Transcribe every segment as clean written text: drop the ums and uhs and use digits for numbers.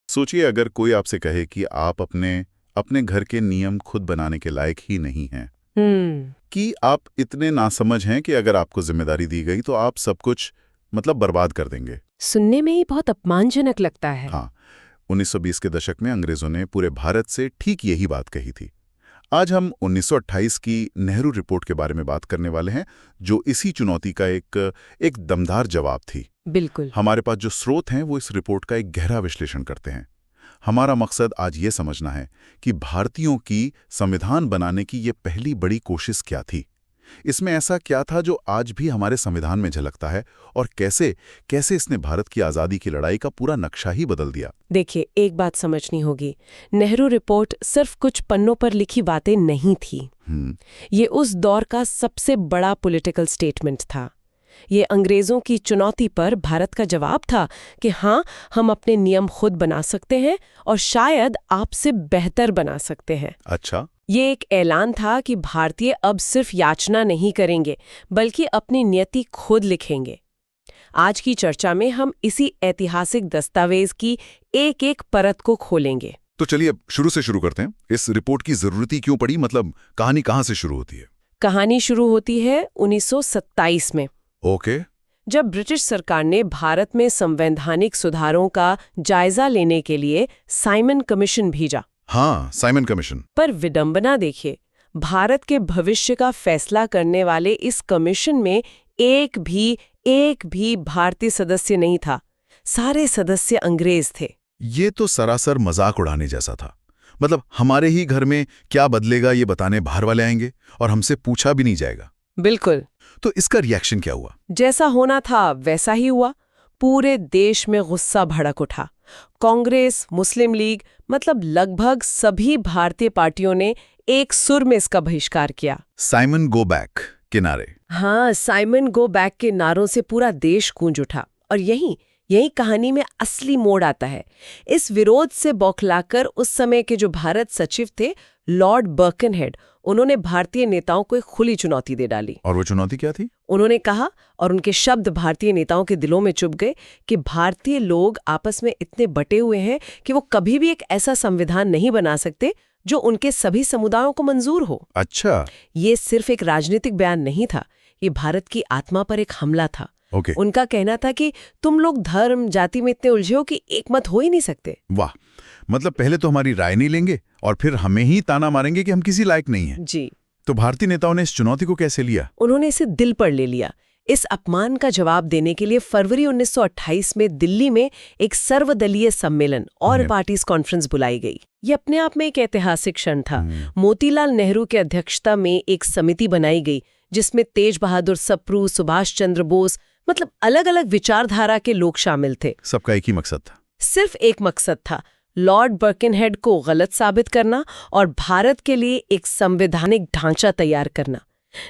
सोचिए अगर कोई आपसे कहे कि आप अपने अपने घर के नियम खुद बनाने के लायक ही नहीं हैं, कि आप इतने नासमझ हैं कि अगर आपको जिम्मेदारी दी गई तो आप सब कुछ मतलब बर्बाद कर देंगे। सुनने में ही बहुत अपमानजनक लगता है। हाँ, 1920 के दशक में अंग्रेजों ने पूरे भारत से ठीक यही बात कही थी। आज हम 1928 की नेहरू रिपोर्ट के बारे में बात करने वाले हैं, जो इसी चुनौती का एक दमदार जवाब थी। बिल्कुल। हमारे पास जो स्रोत हैं वो इस रिपोर्ट का एक गहरा विश्लेषण करते हैं। हमारा मकसद आज ये समझना है कि भारतीयों की संविधान बनाने की ये पहली बड़ी कोशिश क्या थी, इसमें ऐसा क्या था जो आज भी हमारे संविधान में झलकता है, और कैसे कैसे इसने भारत की आज़ादी की लड़ाई का पूरा नक्शा ही बदल दिया। देखिए, एक बात समझनी होगी, नेहरू रिपोर्ट सिर्फ कुछ पन्नों पर लिखी बातें नहीं थी। ये उस दौर का सबसे बड़ा पॉलिटिकल स्टेटमेंट था। ये अंग्रेजों की चुनौती पर भारत का जवाब था कि हाँ, हम अपने नियम खुद बना सकते हैं और शायद आपसे बेहतर बना सकते हैं। अच्छा, ये एक ऐलान था कि भारतीय अब सिर्फ याचना नहीं करेंगे, बल्कि अपनी नियति खुद लिखेंगे। आज की चर्चा में हम इसी ऐतिहासिक दस्तावेज की एक एक परत को खोलेंगे। तो चलिए अब शुरू से शुरू करते हैं। इस रिपोर्ट की जरूरत क्यों पड़ी, मतलब कहानी कहाँ से शुरू होती है? कहानी शुरू होती है 1927 में। ओके। जब ब्रिटिश सरकार ने भारत में संवैधानिक सुधारों का जायजा लेने के लिए साइमन कमीशन भेजा। हाँ, साइमन कमीशन। पर विडंबना देखिए, भारत के भविष्य का फैसला करने वाले इस कमीशन में एक भी भारतीय सदस्य नहीं था। सारे सदस्य अंग्रेज थे। ये तो सरासर मजाक उड़ाने जैसा था। मतलब हमारे ही घर में क्या बदलेगा ये बताने बाहर वाले आएंगे और हमसे पूछा भी नहीं जाएगा। बिल्कुल। तो इसका रिएक्शन क्या हुआ? जैसा होना था वैसा ही हुआ। पूरे देश में गुस्सा भड़क उठा। कांग्रेस, मुस्लिम लीग, मतलब लगभग सभी भारतीय पार्टियों ने एक सुर में इसका बहिष्कार किया। साइमन गो बैक के नारे। हाँ, साइमन गो बैक के नारों से पूरा देश गूंज उठा। और यही कहानी में असली मोड़ आता है। इस विरोध से बौखलाकर उस समय के जो भारत सचिव थे, लॉर्ड बर्कनहेड, उन्होंने भारतीय नेताओं को एक खुली चुनौती दे डाली। और वो चुनौती क्या थी? उन्होंने कहा, और उनके शब्द भारतीय नेताओं के दिलों में चुभ गए, कि भारतीय लोग आपस में इतने बटे हुए हैं कि वो कभी भी एक ऐसा संविधान नहीं बना सकते जो उनके सभी समुदायों को मंजूर हो। अच्छा। ये सिर्फ एक राजनीतिक बयान नहीं था, ये भारत की आत्मा पर एक हमला था। उनका कहना था कि तुम लोग धर्म जाति में इतने उलझे हो कि एक मत हो ही नहीं सकते। वाह, मतलब पहले तो हमारी राय नहीं लेंगे और फिर हमें ही ताना मारेंगे कि हम किसी लायक नहीं हैं। जी। तो भारतीय नेताओं ने इस चुनौती को कैसे लिया? उन्होंने इसे दिल पर ले लिया। इस अपमान का जवाब देने के लिए फरवरी 1928 में दिल्ली में एक सर्वदलीय सम्मेलन और पार्टीज कॉन्फ्रेंस बुलाई गई। ये अपने आप में एक ऐतिहासिक क्षण था। मोतीलाल नेहरू की अध्यक्षता में एक समिति बनाई गई, जिसमें तेज बहादुर सप्रू, सुभाष चंद्र बोस, मतलब अलग अलग विचारधारा के लोग शामिल थे। सबका एक ही मकसद था। सिर्फ एक मकसद था, लॉर्ड बर्कनहेड को गलत साबित करना और भारत के लिए एक संवैधानिक ढांचा तैयार करना।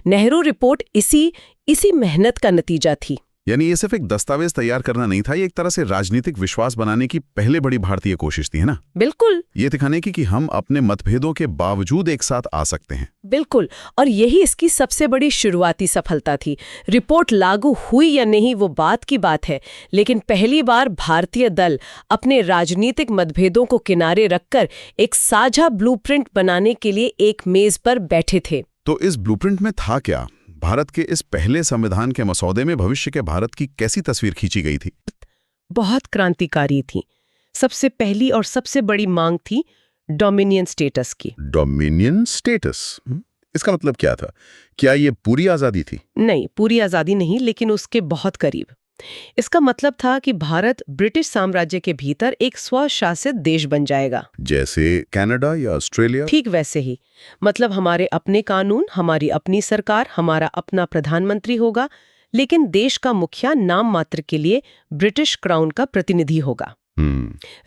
नेहरू रिपोर्ट इसी मेहनत का नतीजा थी। यानी ये सिर्फ एक दस्तावेज तैयार करना नहीं था, ये एक तरह से राजनीतिक विश्वास बनाने की पहले बड़ी भारतीय कोशिश थी, है ना? बिल्कुल। ये दिखाने की कि हम अपने मतभेदों के बावजूद एक साथ आ सकते हैं। बिल्कुल, और यही इसकी सबसे बड़ी शुरुआती सफलता थी। रिपोर्ट लागू हुई या नहीं वो बात की बात है, लेकिन पहली बार भारतीय दल अपने राजनीतिक मतभेदों को किनारे रखकर एक साझा ब्लूप्रिंट बनाने के लिए एक मेज पर बैठे थे। तो इस ब्लूप्रिंट में था क्या? भारत के इस पहले संविधान के मसौदे में भविष्य के भारत की कैसी तस्वीर खींची गई थी? बहुत क्रांतिकारी थी। सबसे पहली और सबसे बड़ी मांग थी डोमिनियन स्टेटस की। Dominion status? इसका मतलब क्या था? क्या ये पूरी आजादी थी? नहीं, पूरी आजादी नहीं, लेकिन उसके बहुत करीब। इसका मतलब था कि भारत ब्रिटिश साम्राज्य के भीतर एक स्वशासित देश बन जाएगा। जैसे कनाडा या ऑस्ट्रेलिया? ठीक वैसे ही। मतलब हमारे अपने कानून, हमारी अपनी सरकार, हमारा अपना प्रधानमंत्री होगा, लेकिन देश का मुखिया नाम मात्र के लिए ब्रिटिश क्राउन का प्रतिनिधि होगा।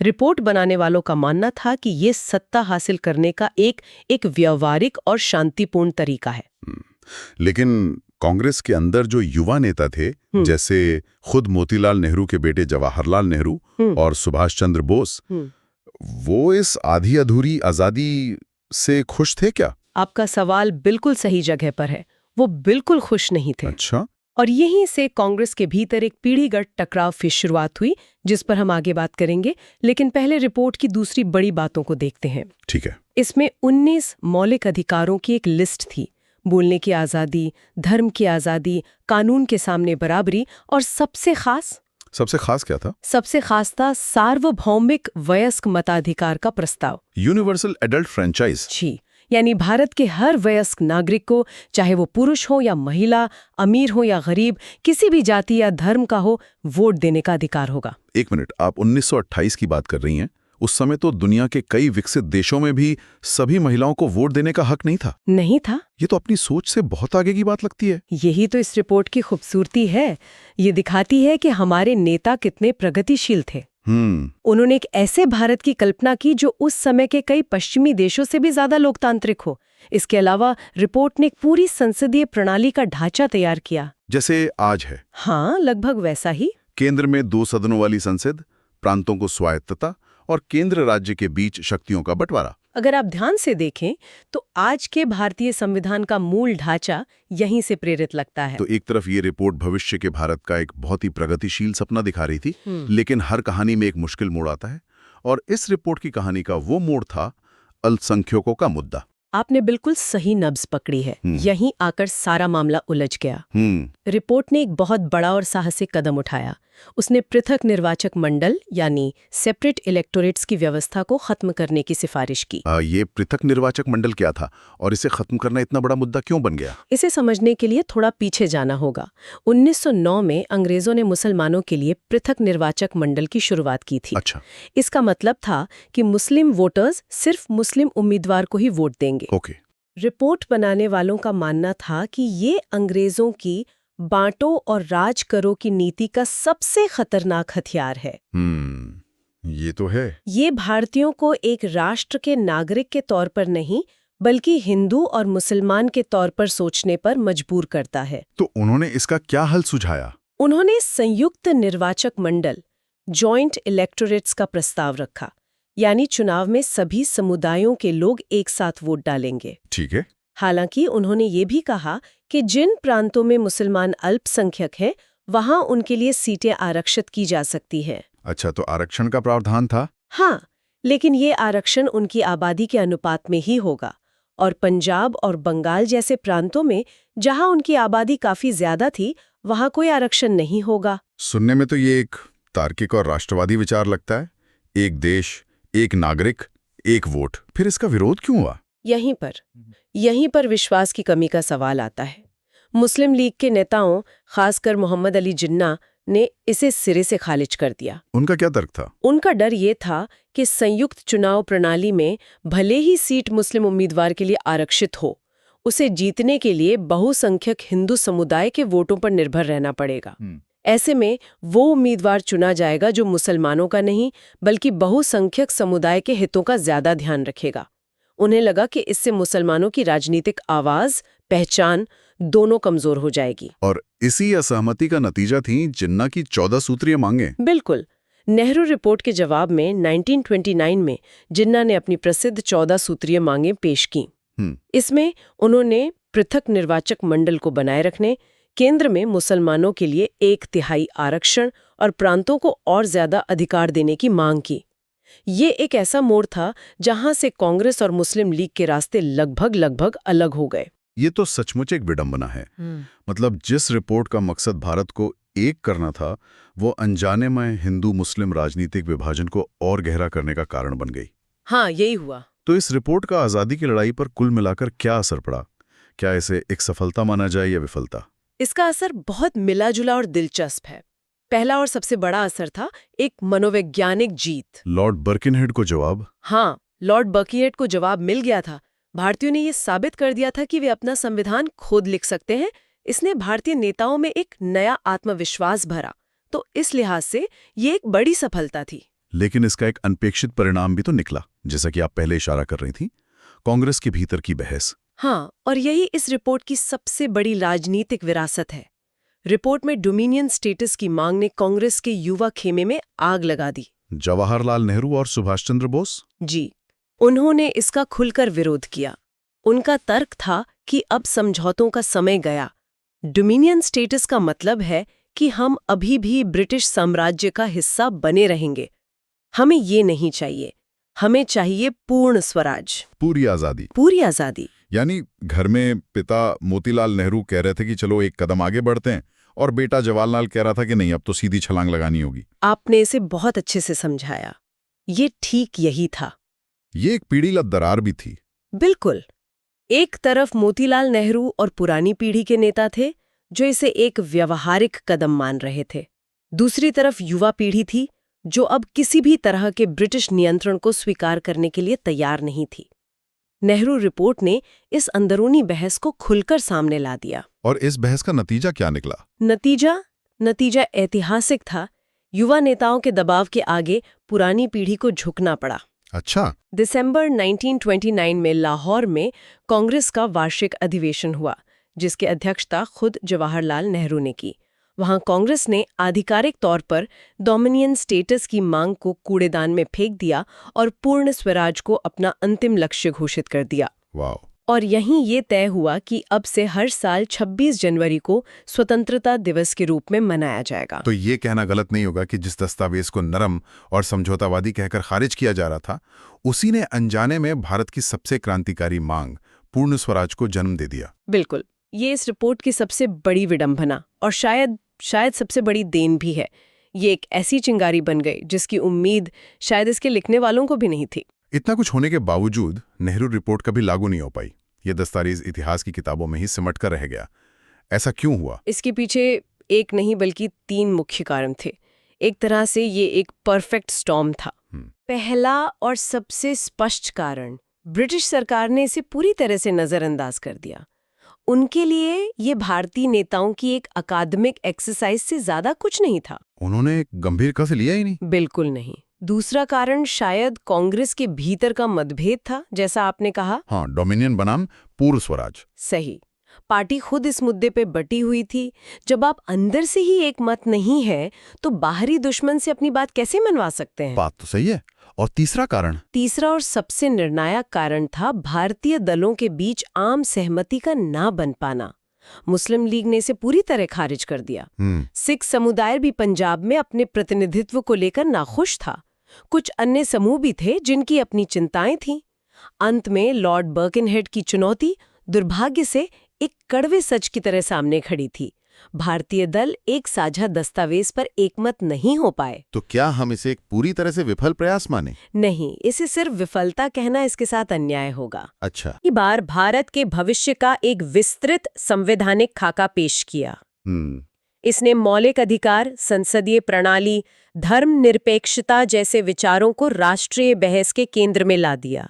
रिपोर्ट बनाने वालों का मानना था कि ये सत्ता हासिल करने का एक व्यवहारिक और शांतिपूर्ण तरीका है। लेकिन कांग्रेस के अंदर जो युवा नेता थे, जैसे खुद मोतीलाल नेहरू के बेटे जवाहरलाल नेहरू और सुभाष चंद्र बोस, वो इस आधी अधूरी आजादी से खुश थे क्या? आपका सवाल बिल्कुल सही जगह पर है। वो बिल्कुल खुश नहीं थे। अच्छा? और यहीं से कांग्रेस के भीतर एक पीढ़ीगत टकराव की शुरुआत हुई, जिस पर हम आगे बात करेंगे। लेकिन पहले रिपोर्ट की दूसरी बड़ी बातों को देखते हैं। ठीक है। इसमें 19 मौलिक अधिकारों की एक लिस्ट थी। बोलने की आज़ादी, धर्म की आज़ादी, कानून के सामने बराबरी और सबसे खास क्या था? सबसे खास था सार्वभौमिक वयस्क मताधिकार का प्रस्ताव। Universal adult franchise. जी, यानी भारत के हर वयस्क नागरिक को, चाहे वो पुरुष हो या महिला, अमीर हो या गरीब, किसी भी जाति या धर्म का हो, वोट देने का अधिकार होगा। एक मिनट, आप 1928 की बात कर रही हैं। उस समय तो दुनिया के कई विकसित देशों में भी सभी महिलाओं को वोट देने का हक नहीं था। ये तो अपनी सोच से बहुत आगे की बात लगती है। यही तो इस रिपोर्ट की खूबसूरती है। ये दिखाती है कि हमारे नेता कितने प्रगतिशील थे। उन्होंने एक ऐसे भारत की कल्पना की जो उस समय के कई पश्चिमी देशों से भी ज्यादा लोकतांत्रिक हो। इसके अलावा रिपोर्ट ने एक पूरी संसदीय प्रणाली का ढांचा तैयार किया, जैसे आज है। हाँ, लगभग वैसा ही। केंद्र में 2 सदनों वाली संसद, प्रांतों को स्वायत्तता और केंद्र राज्य के बीच शक्तियों का बंटवारा। अगर आप ध्यान से देखें तो आज के भारतीय संविधान का मूल ढांचा यहीं से प्रेरित लगता है। तो एक तरफ ये रिपोर्ट भविष्य के भारत का एक बहुत ही प्रगतिशील सपना दिखा रही थी, लेकिन हर कहानी में एक मुश्किल मोड़ आता है, और इस रिपोर्ट की कहानी का वो मोड़ था अल्पसंख्यकों का मुद्दा। आपने बिल्कुल सही नब्ज पकड़ी है। यहीं आकर सारा मामला उलझ गया। रिपोर्ट ने एक बहुत बड़ा और साहसिक कदम उठाया। उसने पृथक निर्वाचक मंडल यानी सेपरेट इलेक्टोरेट्स की व्यवस्था को खत्म करने की सिफारिश की। ये पृथक निर्वाचक मंडल क्या था और इसे खत्म करना इतना बड़ा मुद्दा क्यों बन गया? इसे समझने के लिए थोड़ा पीछे जाना होगा। 1909 में अंग्रेजों ने मुसलमानों के लिए पृथक निर्वाचक मंडल की शुरुआत की थी। अच्छा। इसका मतलब था कि मुस्लिम वोटर्स सिर्फ मुस्लिम उम्मीदवार को ही वोट देंगे। ओके। रिपोर्ट बनाने वालों का मानना था कि ये अंग्रेजों की बांटो और राज करो की नीति का सबसे खतरनाक हथियार है। ये तो है। ये भारतीयों को एक राष्ट्र के नागरिक के तौर पर नहीं, बल्कि हिंदू और मुसलमान के तौर पर सोचने पर मजबूर करता है। तो उन्होंने इसका क्या हल सुझाया? उन्होंने संयुक्त निर्वाचक मंडल, जॉइंट इलेक्टोरेट्स का प्रस्ताव रखा, यानी चुनाव में सभी समुदायों के लोग एक साथ वोट डालेंगे। ठीक है। हालांकि उन्होंने ये भी कहा कि जिन प्रांतों में मुसलमान अल्पसंख्यक हैं, वहां उनके लिए सीटें आरक्षित की जा सकती हैं। अच्छा, तो आरक्षण का प्रावधान था? हाँ, लेकिन ये आरक्षण उनकी आबादी के अनुपात में ही होगा, और पंजाब और बंगाल जैसे प्रांतों में जहां उनकी आबादी काफी ज्यादा थी, वहां कोई आरक्षण नहीं होगा। सुनने में तो ये एक तार्किक और राष्ट्रवादी विचार लगता है। एक देश, एक नागरिक, एक वोट। फिर इसका विरोध क्यों हुआ? यहीं पर विश्वास की कमी का सवाल आता है। मुस्लिम लीग के नेताओं, खासकर मोहम्मद अली जिन्ना, ने इसे सिरे से खारिज कर दिया। उनका क्या तर्क था? उनका डर ये था कि संयुक्त चुनाव प्रणाली में भले ही सीट मुस्लिम उम्मीदवार के लिए आरक्षित हो, उसे जीतने के लिए बहुसंख्यक हिंदू समुदाय के वोटों पर निर्भर रहना पड़ेगा। ऐसे में वो उम्मीदवार चुना जाएगा जो मुसलमानों का नहीं, बल्कि बहुसंख्यक समुदाय के हितों का ज्यादा ध्यान रखेगा। उन्हें लगा कि इससे मुसलमानों की राजनीतिक आवाज, पहचान दोनों कमजोर हो जाएगी। और इसी असहमति का नतीजा थी जिन्ना की 14 सूत्रीय मांगे। बिल्कुल। नेहरू रिपोर्ट के जवाब में 1929 में जिन्ना ने अपनी प्रसिद्ध 14 सूत्रीय मांगे पेश की। इसमें उन्होंने पृथक निर्वाचक मंडल को बनाए रखने, केंद्र में मुसलमानों के लिए 1/3 आरक्षण और प्रांतों को और ज्यादा अधिकार देने की मांग की। ये एक ऐसा मोड़ था जहां से कांग्रेस और मुस्लिम लीग के रास्ते लगभग अलग हो गए। ये तो सचमुच एक विडंबना है। मतलब जिस रिपोर्ट का मकसद भारत को एक करना था, वो अनजाने में हिंदू मुस्लिम राजनीतिक विभाजन को और गहरा करने का कारण बन गई। हाँ, यही हुआ। तो इस रिपोर्ट का आज़ादी की लड़ाई पर कुल मिलाकर क्या असर पड़ा? क्या इसे एक सफलता माना जाए या विफलता? इसका असर बहुत मिला-जुला और दिलचस्प है। पहला और सबसे बड़ा असर था एक मनोवैज्ञानिक जीत। लॉर्ड बर्किनहेड को जवाब? हाँ, लॉर्ड बर्किनहेड को जवाब मिल गया था। भारतीयों ने ये साबित कर दिया था कि वे अपना संविधान खुद लिख सकते हैं। इसने भारतीय नेताओं में एक नया आत्मविश्वास भरा। तो इस लिहाज से ये एक बड़ी सफलता थी। लेकिन इसका एक अनपेक्षित परिणाम भी तो निकला, जैसा कि आप पहले इशारा कर रही थी, कांग्रेस के भीतर की बहस। हाँ, और यही इस रिपोर्ट की सबसे बड़ी राजनीतिक विरासत है। रिपोर्ट में डोमिनियन स्टेटस की मांग ने कांग्रेस के युवा खेमे में आग लगा दी। जवाहरलाल नेहरू और सुभाष चंद्र बोस? जी, उन्होंने इसका खुलकर विरोध किया। उनका तर्क था कि अब समझौतों का समय गया। डोमिनियन स्टेटस का मतलब है कि हम अभी भी ब्रिटिश साम्राज्य का हिस्सा बने रहेंगे। हमें ये नहीं चाहिए, हमें चाहिए पूर्ण स्वराज, पूरी आजादी। पूरी आजादी। यानी घर में पिता मोतीलाल नेहरू कह रहे थे कि चलो एक कदम आगे बढ़ते हैं, और बेटा जवाहरलाल कह रहा था कि नहीं, अब तो सीधी छलांग लगानी होगी। आपने इसे बहुत अच्छे से समझाया। ये ठीक यही था। ये एक पीढ़ीगत दरार भी थी। बिल्कुल। एक तरफ मोतीलाल नेहरू और पुरानी पीढ़ी के नेता थे जो इसे एक व्यवहारिक कदम मान रहे थे। दूसरी तरफ युवा पीढ़ी थी जो अब किसी भी तरह के ब्रिटिश नियंत्रण को स्वीकार करने के लिए तैयार नहीं थी। नेहरू रिपोर्ट ने इस अंदरूनी बहस को खुलकर सामने ला दिया। और इस बहस का नतीजा क्या निकला? नतीजा ऐतिहासिक था। युवा नेताओं के दबाव के आगे पुरानी पीढ़ी को झुकना पड़ा। अच्छा। दिसंबर 1929 में लाहौर में कांग्रेस का वार्षिक अधिवेशन हुआ, जिसकी अध्यक्षता खुद जवाहरलाल नेहरू ने की। वहां कांग्रेस ने आधिकारिक तौर पर डोमिनियन स्टेटस की मांग को कूड़ेदान में फेंक दिया और पूर्ण स्वराज को अपना अंतिम लक्ष्य घोषित कर दिया। वाह। और यहीं ये तय हुआ कि अब से हर साल 26 जनवरी को स्वतंत्रता दिवस के रूप में मनाया जाएगा। तो ये कहना गलत नहीं होगा कि जिस दस्तावेज को नरम और समझौतावादी कहकर खारिज किया जा रहा था, उसी ने अनजाने में भारत की सबसे क्रांतिकारी मांग पूर्ण स्वराज को जन्म दे दिया। बिल्कुल। ये इस रिपोर्ट की सबसे बड़ी विडंबना और शायद सबसे बड़ी देन भी है। ये एक ऐसी चिंगारी बन गई जिसकी उम्मीद शायद इसके लिखने वालों को भी नहीं थी। इतना कुछ होने के बावजूद नेहरू रिपोर्ट कभी लागू नहीं हो पाई। ये दस्तावेज इतिहास की किताबों में ही सिमट कर रह गया। ऐसा क्यों हुआ? इसके पीछे एक नहीं बल्कि 3 मुख्य कारण थे। एक तरह से ये एक परफेक्ट स्टॉर्म था। पहला और सबसे स्पष्ट कारण, ब्रिटिश सरकार ने इसे पूरी तरह से नजरअंदाज कर दिया। उनके लिए ये भारतीय नेताओं की एक अकादमिक एक्सरसाइज से ज्यादा कुछ नहीं था। उन्होंने गंभीरता से लिया ही नहीं। बिल्कुल नहीं। दूसरा कारण शायद कांग्रेस के भीतर का मतभेद था, जैसा आपने कहा। हाँ, डोमिनियन बनाम पूर्ण स्वराज। सही। पार्टी खुद इस मुद्दे पे बटी हुई थी। जब आप अंदर से ही एक मत नहीं है तो बाहरी दुश्मन से अपनी बात कैसे मनवा सकते हैं? बात तो सही है। और तीसरा और सबसे निर्णायक कारण था भारतीय दलों के बीच आम सहमति का ना बन पाना। मुस्लिम लीग ने इसे पूरी तरह खारिज कर दिया। सिख समुदाय भी पंजाब में अपने प्रतिनिधित्व को लेकर नाखुश था। कुछ अन्य समूह भी थे जिनकी अपनी चिंताएं थीं। अंत में लॉर्ड बर्किनहेड की चुनौती दुर्भाग्य से एक कड़वे सच की तरह सामने खड़ी थी। भारतीय दल एक साझा दस्तावेज पर एकमत नहीं हो पाए। तो क्या हम इसे एक पूरी तरह से विफल प्रयास माने? नहीं, इसे सिर्फ विफलता कहना इसके साथ अन्याय होगा। अच्छा। इस बार भारत के भविष्य का एक विस्तृत संवैधानिक खाका पेश किया। इसने मौलिक अधिकार, संसदीय प्रणाली, धर्मनिरपेक्षता जैसे विचारों को राष्ट्रीय बहस के केंद्र में ला दिया।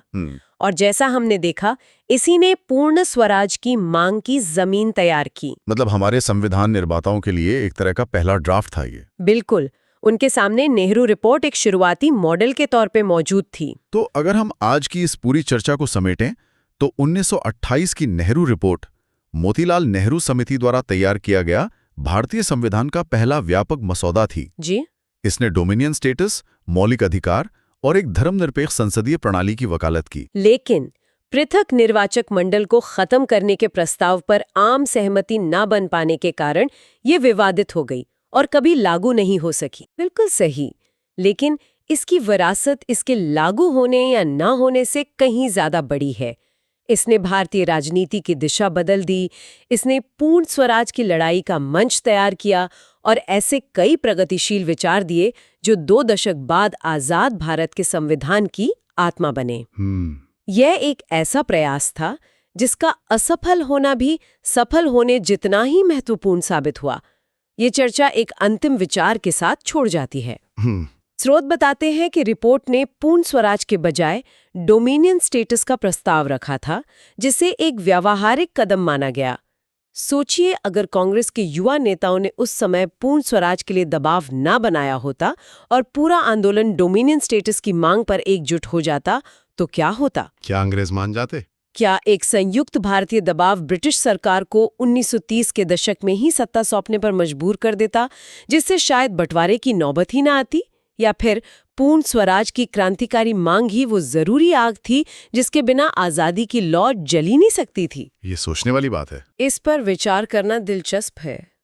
और जैसा हमने देखा, इसी ने पूर्ण स्वराज की मांग की जमीन तैयार की। मतलब हमारे संविधान निर्माताओं के लिए एक तरह का पहला ड्राफ्ट था ये। बिल्कुल। उनके सामने नेहरू रिपोर्ट एक शुरुआती मॉडल के तौर पे मौजूद थी। तो अगर हम आज की इस पूरी चर्चा को समेटें तो 1928 की नेहरू रिपोर्ट मोतीलाल नेहरू समिति द्वारा तैयार किया गया भारतीय संविधान का पहला व्यापक मसौदा थी। जी। इसने डोमिनियन स्टेटस, मौलिक अधिकार और एक धर्मनिरपेक्ष संसदीय प्रणाली की वकालत की। लेकिन पृथक निर्वाचक मंडल को खत्म करने के प्रस्ताव पर आम सहमति न बन पाने के कारण ये विवादित हो गई और कभी लागू नहीं हो सकी। बिल्कुल सही। लेकिन इसकी विरासत इसके लागू होने या न होने से कहीं ज्यादा बड़ी है। इसने भारतीय राजनीति की दिशा बदल दी। इसने पूर्ण स्वराज की लड़ाई का मंच तैयार किया और ऐसे कई प्रगतिशील विचार दिए जो 2 दशक बाद आजाद भारत के संविधान की आत्मा बने। यह एक ऐसा प्रयास था जिसका असफल होना भी सफल होने जितना ही महत्वपूर्ण साबित हुआ। ये चर्चा एक अंतिम विचार के साथ छोड़ जाती है। स्रोत बताते हैं कि रिपोर्ट ने पूर्ण स्वराज के बजाय डोमिनियन स्टेटस का प्रस्ताव रखा था, जिसे एक व्यावहारिक कदम माना गया। सोचिए, अगर कांग्रेस के युवा नेताओं ने उस समय पूर्ण स्वराज के लिए दबाव न बनाया होता और पूरा आंदोलन डोमिनियन स्टेटस की मांग पर एकजुट हो जाता तो क्या होता? क्या अंग्रेज मान जाते? क्या एक संयुक्त भारतीय दबाव ब्रिटिश सरकार को 1930 के दशक में ही सत्ता सौंपने पर मजबूर कर देता, जिससे शायद बंटवारे की नौबत ही न आती? या फिर पूर्ण स्वराज की क्रांतिकारी मांग ही वो जरूरी आग थी जिसके बिना आजादी की लौ जल ही नहीं सकती थी? ये सोचने वाली बात है। इस पर विचार करना दिलचस्प है।